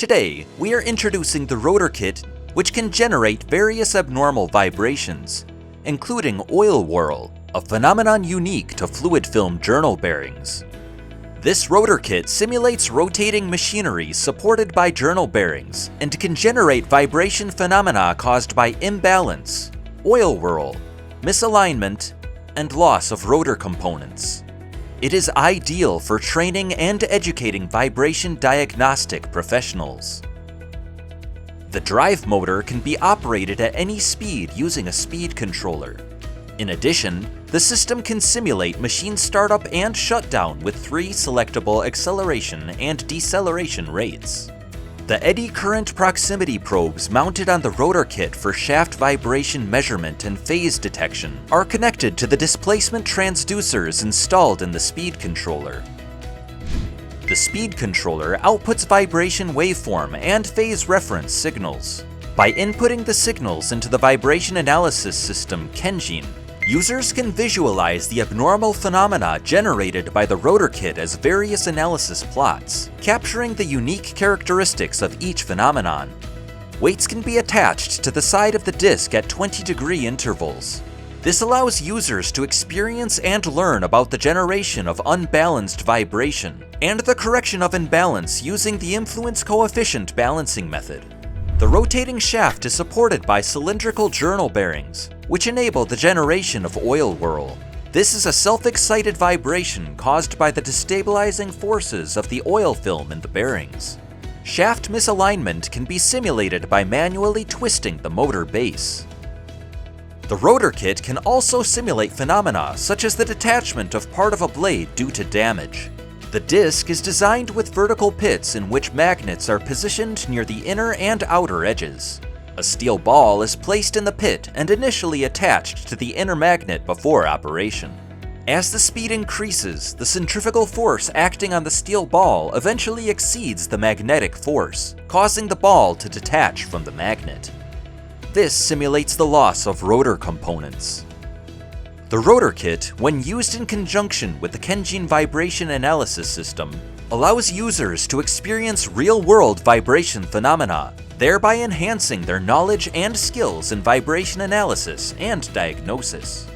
Today, we are introducing the Rotor Kit, which can generate various abnormal vibrations, including oil whirl, a phenomenon unique to fluid film journal bearings. This rotor kit simulates rotating machinery supported by journal bearings and can generate vibration phenomena caused by imbalance, oil whirl, misalignment, and loss of rotor components. It is ideal for training and educating vibration diagnostic professionals. The drive motor can be operated at any speed using a speed controller. In addition, the system can simulate machine startup and shutdown with 3 selectable acceleration and deceleration rates. The eddy current proximity probes mounted on the rotor kit for shaft vibration measurement and phase detection are connected to the displacement transducers installed in the speed controller. The speed controller outputs vibration waveform and phase reference signals. By inputting the signals into the vibration analysis system Kenjin, users can visualize the abnormal phenomena generated by the rotor kit as various analysis plots, capturing the unique characteristics of each phenomenon. Weights can be attached to the side of the disc at 20-degree intervals. This allows users to experience and learn about the generation of unbalanced vibration and the correction of imbalance using the influence coefficient balancing method. The rotating shaft is supported by cylindrical journal bearings, which enable the generation of oil whirl. This is a self-excited vibration caused by the destabilizing forces of the oil film in the bearings. Shaft misalignment can be simulated by manually twisting the motor base. The rotor kit can also simulate phenomena such as the detachment of part of a blade due to damage. The disc is designed with vertical pits in which magnets are positioned near the inner and outer edges. A steel ball is placed in the pit and initially attached to the inner magnet before operation. As the speed increases, the centrifugal force acting on the steel ball eventually exceeds the magnetic force, causing the ball to detach from the magnet. This simulates the loss of rotor components. The rotor kit, when used in conjunction with the Kenjin vibration analysis system, allows users to experience real-world vibration phenomena, thereby enhancing their knowledge and skills in vibration analysis and diagnosis.